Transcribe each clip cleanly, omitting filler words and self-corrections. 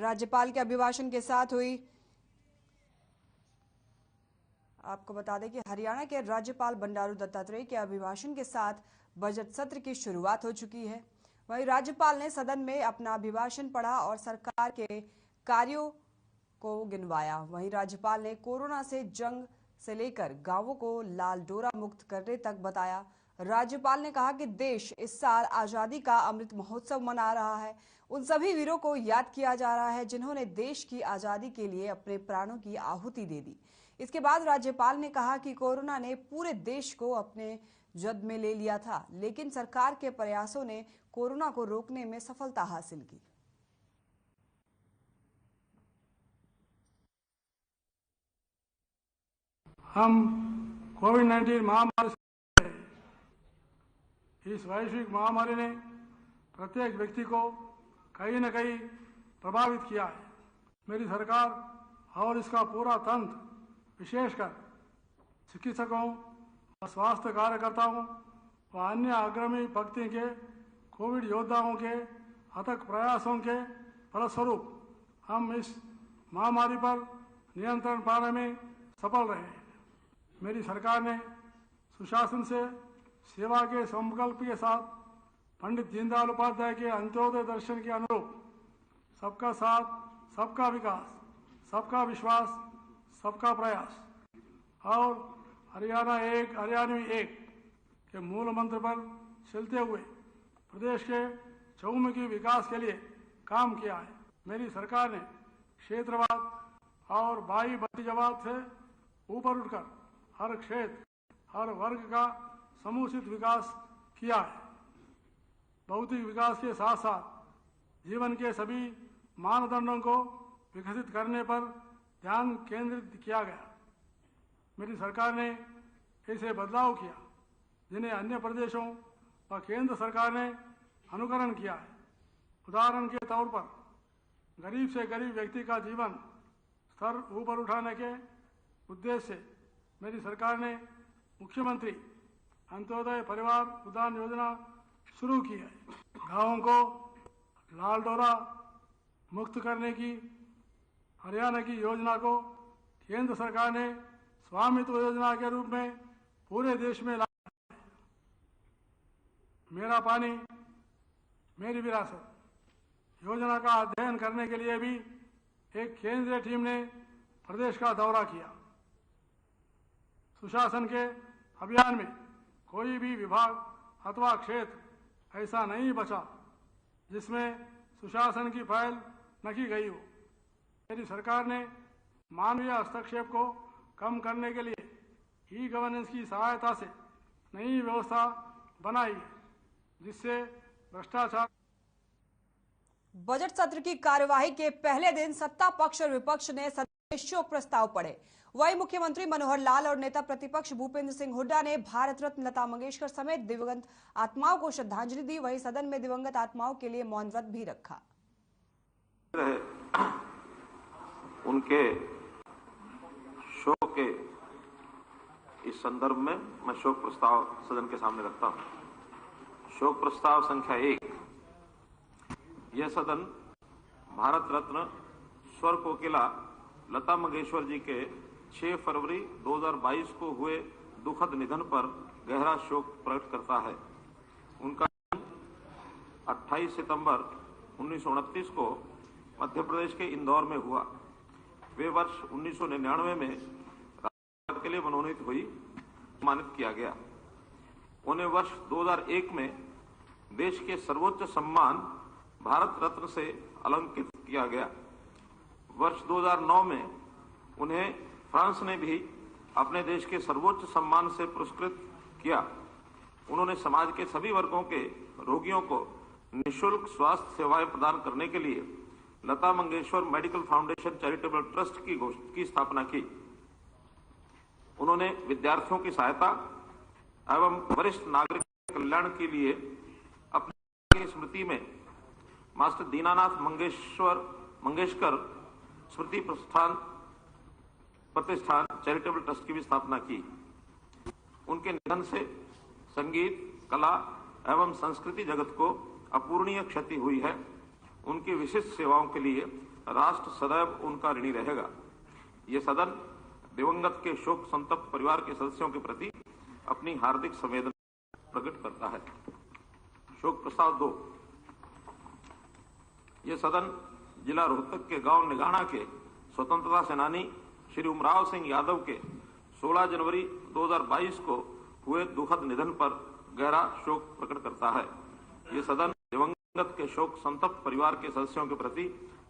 राज्यपाल के अभिभाषण के साथ हुई। आपको बता दें कि हरियाणा के राज्यपाल बंडारू दत्तात्रेय के अभिभाषण के साथ बजट सत्र की शुरुआत हो चुकी है। वहीं राज्यपाल ने सदन में अपना अभिभाषण पढ़ा और सरकार के कार्यों को गिनवाया। वहीं राज्यपाल ने कोरोना से जंग से लेकर गांवों को लाल डोरा मुक्त करने तक बताया। राज्यपाल ने कहा कि देश इस साल आजादी का अमृत महोत्सव मना रहा है। उन सभी वीरों को याद किया जा रहा है जिन्होंने देश की आजादी के लिए अपने प्राणों की आहुति दे दी। इसके बाद राज्यपाल ने कहा कि कोरोना ने पूरे देश को अपने जद में ले लिया था, लेकिन सरकार के प्रयासों ने कोरोना को रोकने में सफलता हासिल की। हम कोविड-19 महामारी से इस वैश्विक महामारी ने प्रत्येक व्यक्ति को कहीं न कहीं प्रभावित किया है। मेरी सरकार और इसका पूरा तंत्र, विशेषकर चिकित्सकों और स्वास्थ्य कार्यकर्ताओं व अन्य अग्रणी पंक्ति के कोविड योद्धाओं के अथक प्रयासों के फलस्वरूप हम इस महामारी पर नियंत्रण पाने में सफल रहे हैं। मेरी सरकार ने सुशासन से सेवा के संकल्प के साथ पंडित दीनदयाल उपाध्याय के अंत्योदय दर्शन के अनुरूप सबका साथ, सबका विकास, सबका विश्वास, सबका प्रयास और हरियाणा एक हरियाणवी एक के मूल मंत्र पर चलते हुए प्रदेश के चहुमुखी विकास के लिए काम किया है। मेरी सरकार ने क्षेत्रवाद और बाई भतीजावाद से ऊपर उठकर हर क्षेत्र, हर वर्ग का समुचित विकास किया है। भौतिक विकास के साथ साथ जीवन के सभी मानदंडों को विकसित करने पर ध्यान केंद्रित किया गया। मेरी सरकार ने ऐसे बदलाव किया जिन्हें अन्य प्रदेशों व केंद्र सरकार ने अनुकरण किया है। उदाहरण के तौर पर गरीब से गरीब व्यक्ति का जीवन स्तर ऊपर उठाने के उद्देश्य से मेरी सरकार ने मुख्यमंत्री अंत्योदय परिवार उद्यान योजना शुरू की है। गांवों को लाल डोरा मुक्त करने की हरियाणा की योजना को केंद्र सरकार ने स्वामित्व योजना के रूप में पूरे देश में लाया है। मेरा पानी मेरी विरासत योजना का अध्ययन करने के लिए भी एक केंद्रीय टीम ने प्रदेश का दौरा किया। सुशासन के अभियान में कोई भी विभाग अथवा क्षेत्र ऐसा नहीं बचा जिसमें सुशासन की पहल न की गई हो। मेरी सरकार ने मानवीय हस्तक्षेप को कम करने के लिए ई गवर्नेंस की सहायता से नई व्यवस्था बनाई है जिससे भ्रष्टाचार। बजट सत्र की कार्यवाही के पहले दिन सत्ता पक्ष और विपक्ष ने सदन में शोक प्रस्ताव पढ़े। वहीं मुख्यमंत्री मनोहर लाल और नेता प्रतिपक्ष भूपेंद्र सिंह हुड्डा ने भारत रत्न लता मंगेशकर समेत दिवंगत आत्माओं को श्रद्धांजलि दी। वहीं सदन में दिवंगत आत्माओं के लिए मौन व्रत भी रखा। उनके शोक के इस संदर्भ में मैं शोक प्रस्ताव सदन के सामने रखता हूं। शोक प्रस्ताव संख्या 1। यह सदन भारत रत्न स्वर कोकिला लता मंगेशकर जी के 6 फरवरी 2022 को हुए दुखद निधन पर गहरा शोक प्रकट करता है। उनका 28 सितंबर 1929 को मध्य प्रदेश के इंदौर में हुआ। वे वर्ष 1999 में राज्यपाल के लिए मनोनीत हुई, सम्मानित किया गया। उन्हें वर्ष 2001 में देश के सर्वोच्च सम्मान भारत रत्न से अलंकृत किया गया। वर्ष 2009 में उन्हें फ्रांस ने भी अपने देश के सर्वोच्च सम्मान से पुरस्कृत किया। उन्होंने समाज के सभी वर्गों के रोगियों को निःशुल्क स्वास्थ्य सेवाएं प्रदान करने के लिए Lata Mangeshkar medical foundation charitable trust की स्थापना की। उन्होंने विद्यार्थियों की सहायता एवं वरिष्ठ नागरिक कल्याण के लिए अपनी स्मृति में मास्टर दीनानाथ मंगेशकर स्मृति प्रतिष्ठान चैरिटेबल ट्रस्ट की भी स्थापना की। उनके निधन से संगीत, कला एवं संस्कृति जगत को अपूरणीय क्षति हुई है। उनकी विशिष्ट सेवाओं के लिए राष्ट्र सदैव उनका ऋणी रहेगा। ये सदन दिवंगत के शोक संतप्त परिवार के सदस्यों के प्रति अपनी हार्दिक संवेदना प्रकट करता है। शोक प्रस्ताव 2। ये सदन जिला रोहतक के गांव निगाना के स्वतंत्रता सेनानी श्री उमराव सिंह यादव के 16 जनवरी 2022 को हुए दुखद निधन पर गहरा शोक प्रकट करता है। ये सदन दिवंगत के शोक संतप्त परिवार के सदस्यों के प्रति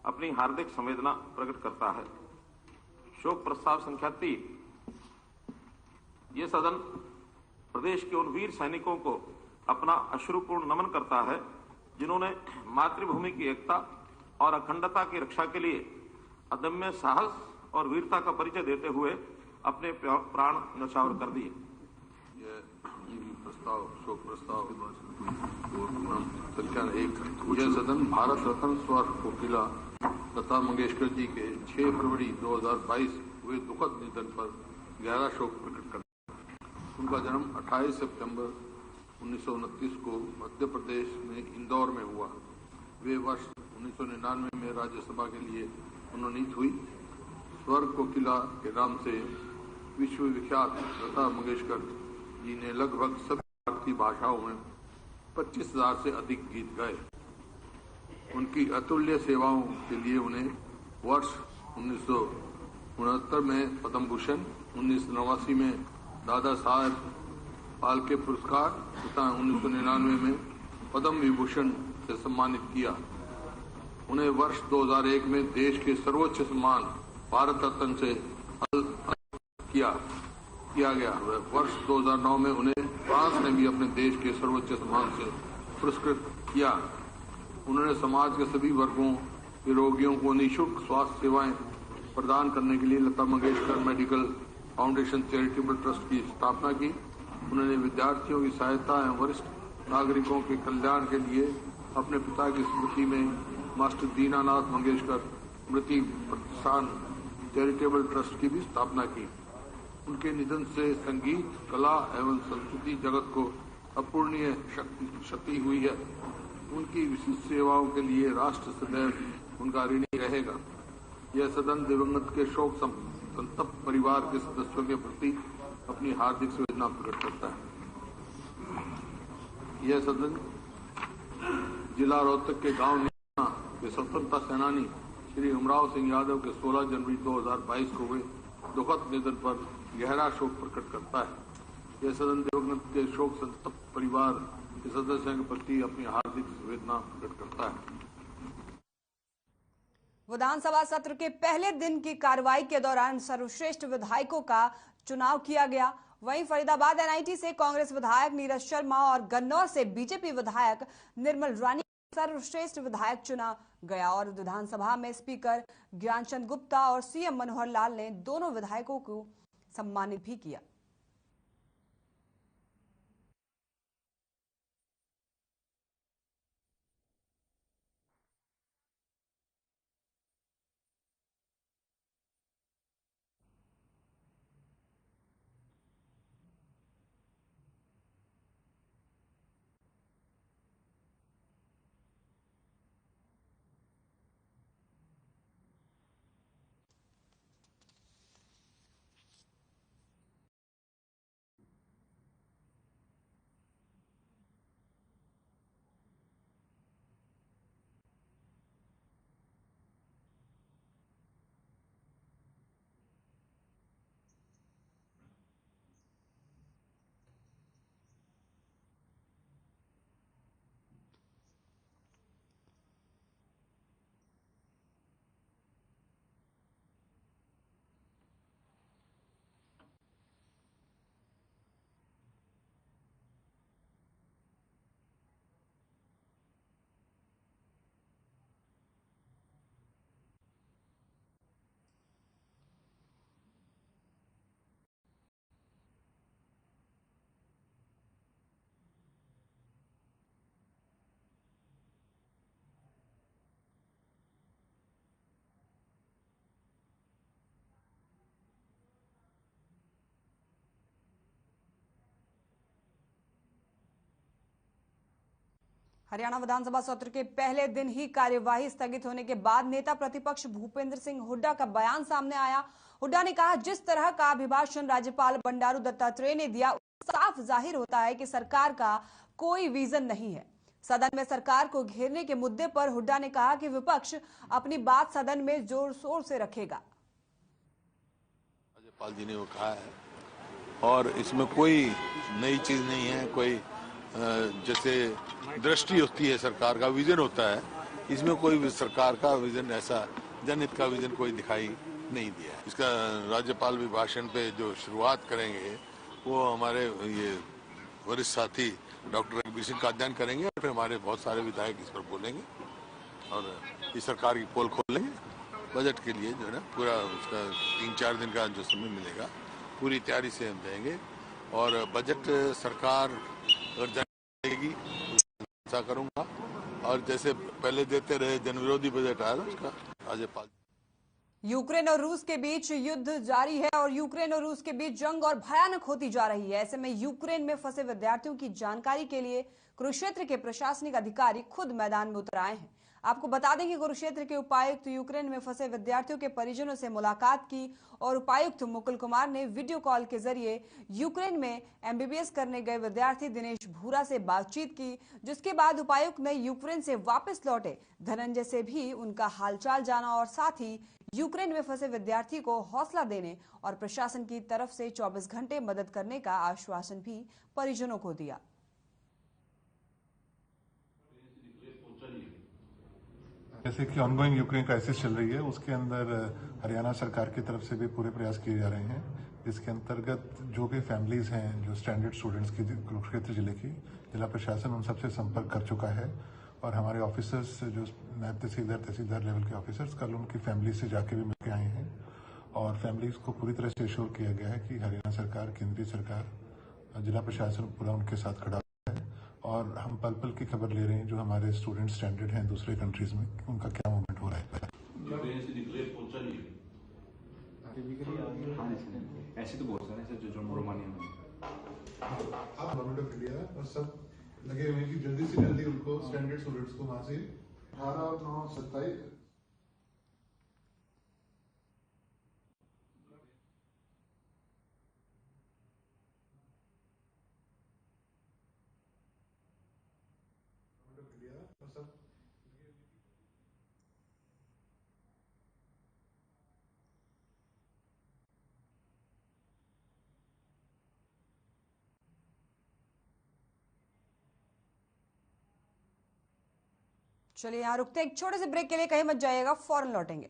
अपनी हार्दिक संवेदना प्रकट करता है। शोक प्रस्ताव संख्या 3। ये सदन प्रदेश के उन वीर सैनिकों को अपना अश्रुपूर्ण नमन करता है जिन्होंने मातृभूमि की एकता और अखंडता की रक्षा के लिए अदम्य साहस और वीरता का परिचय देते हुए अपने प्राण न्यौछावर कर दिए। शोक प्रस्ताव संख्या 1। यह सदन भारत रत्न स्वर कोकिला लता मंगेशकर जी के 6 फरवरी 2022 हुए दुखद निधन पर गहरा शोक प्रकट करता है। उनका जन्म 28 सितंबर 1929 को मध्य प्रदेश में इंदौर में हुआ। वे वर्ष 1999 में राज्यसभा के लिए मनोनीत हुई। स्वर कोकिला के नाम से विश्वविख्यात लता मंगेशकर जी ने लगभग सभी भारतीय भाषाओं में 25,000 से अधिक गीत गाए। उनकी अतुल्य सेवाओं के लिए उन्हें वर्ष 1969 में पद्म भूषण, 1989 में दादा साहेब फाल्के पुरस्कार तथा 1999 में पद्म विभूषण से सम्मानित किया। उन्हें वर्ष 2001 में देश के सर्वोच्च सम्मान भारत रत्न से किया गया। वर्ष 2009 में उन्हें फ्रांस ने भी अपने देश के सर्वोच्च सम्मान से पुरस्कृत किया। उन्होंने समाज के सभी वर्गों के रोगियों को निःशुल्क स्वास्थ्य सेवाएं प्रदान करने के लिए Lata Mangeshkar medical foundation charitable trust की स्थापना की। उन्होंने विद्यार्थियों की सहायता एवं वरिष्ठ नागरिकों के कल्याण के लिए अपने पिता की स्मृति में मास्टर दीनानाथ मंगेशकर स्मृति प्रतिष्ठान चैरिटेबल ट्रस्ट की भी स्थापना की। उनके निधन से संगीत, कला एवं संस्कृति जगत को अपूर्णीय क्षति हुई है। उनकी विशिष्ट सेवाओं के लिए राष्ट्र सदैव उनका ऋणी रहेगा। यह सदन दिवंगत के शोक संतप्त परिवार के सदस्यों के प्रति अपनी हार्दिक संवेदना प्रकट करता है। यह सदन जिला रोहतक के गांव निगाना के स्वतंत्रता सेनानी श्री उमराव सिंह यादव के 16 जनवरी 2022 को हुए दुखद निधन पर गहरा शोक प्रकट करता है। यह सदन दिवंगत के शोक संतप्त परिवार के सदस्यों के प्रति अपनी हार्दिक संवेदना प्रकट करता है। विधानसभा सत्र के पहले दिन की कार्रवाई के दौरान सर्वश्रेष्ठ विधायकों का चुनाव किया गया। वहीं फरीदाबाद एनआईटी से कांग्रेस विधायक नीरज शर्मा और गन्नौर से बीजेपी विधायक निर्मल रानी सर्वश्रेष्ठ विधायक चुना गया और विधानसभा में स्पीकर ज्ञानचंद गुप्ता और सीएम मनोहर लाल ने दोनों विधायकों को सम्मानित भी किया। हरियाणा विधानसभा सत्र के पहले दिन ही कार्यवाही स्थगित होने के बाद नेता प्रतिपक्ष भूपेंद्र सिंह हुड्डा का बयान सामने आया। हुड्डा ने कहा, जिस तरह का अभिभाषण राज्यपाल बंडारू दत्तात्रेय ने दिया, साफ जाहिर होता है कि सरकार का कोई विजन नहीं है। सदन में सरकार को घेरने के मुद्दे पर हुड्डा ने कहा कि विपक्ष अपनी बात सदन में जोर शोर से रखेगा। राज्यपाल जी ने वो कहा है और इसमें कोई नई चीज नहीं है। कोई जैसे दृष्टि होती है, सरकार का विजन होता है, इसमें कोई सरकार का विजन, ऐसा जनहित का विजन कोई दिखाई नहीं दिया। इसका राज्यपाल अभिभाषण पे जो शुरुआत करेंगे वो हमारे ये वरिष्ठ साथी डॉक्टर रघुवीर सिंह का अध्ययन करेंगे और फिर हमारे बहुत सारे विधायक इस पर बोलेंगे और इस सरकार की पोल खोलेंगे। बजट के लिए जो है ना पूरा उसका 3-4 दिन का जो समय मिलेगा पूरी तैयारी से हम देंगे और बजट सरकार अगर देगी ऐसा करूंगा और जैसे पहले देते रहे जनविरोधी बजट आया था उसका राज्यपाल। यूक्रेन और रूस के बीच युद्ध जारी है और यूक्रेन और रूस के बीच जंग और भयानक होती जा रही है। ऐसे में यूक्रेन में फंसे विद्यार्थियों की जानकारी के लिए कुरुक्षेत्र के प्रशासनिक अधिकारी खुद मैदान में उतर आए हैं। आपको बता दें कि कुरुक्षेत्र के उपायुक्त यूक्रेन में फंसे विद्यार्थियों के परिजनों से मुलाकात की और उपायुक्त मुकुल कुमार ने वीडियो कॉल के जरिए यूक्रेन में एमबीबीएस करने गए विद्यार्थी दिनेश भूरा से बातचीत की, जिसके बाद उपायुक्त ने यूक्रेन से वापस लौटे धनंजय से भी उनका हालचाल जाना और साथ ही यूक्रेन में फंसे विद्यार्थी को हौसला देने और प्रशासन की तरफ से 24 घंटे मदद करने का आश्वासन भी परिजनों को दिया। जैसे कि ऑनगोइंग यूक्रेन क्राइसिस चल रही है, उसके अंदर हरियाणा सरकार की तरफ से भी पूरे प्रयास किए जा रहे हैं। इसके अंतर्गत जो भी फैमिलीज हैं जो स्टैंडर्ड स्टूडेंट्स की कुरुक्षेत्र जिले की, जिला प्रशासन उन सबसे संपर्क कर चुका है और हमारे ऑफिसर्स जो नायब तहसीलदार लेवल के ऑफिसर्स कल उनकी फैमिली से जाके भी मिलकर आए हैं और फैमिलीज को पूरी तरह से एश्योर किया गया है कि हरियाणा सरकार, केंद्रीय सरकार, जिला प्रशासन पूरा उनके साथ खड़ा है और हम पल पल की खबर ले रहे हैं जो हमारे स्टूडेंट स्टैंडर्ड हैं दूसरे कंट्रीज में, उनका क्या मूवमेंट हो रहा है। ऐसे तो बहुत सारे ऐसे जो रोमानिया में गवर्नमेंट ऑफ इंडिया और सब लगे हुए कि जल्दी से जल्दी उनको स्टैंडर्ड स्टूडेंट्स को वहां से 18 और 9 27 चलिए यहां रुकते हैं एक छोटे से ब्रेक के लिए, कहीं मत जाइएगा, फौरन लौटेंगे।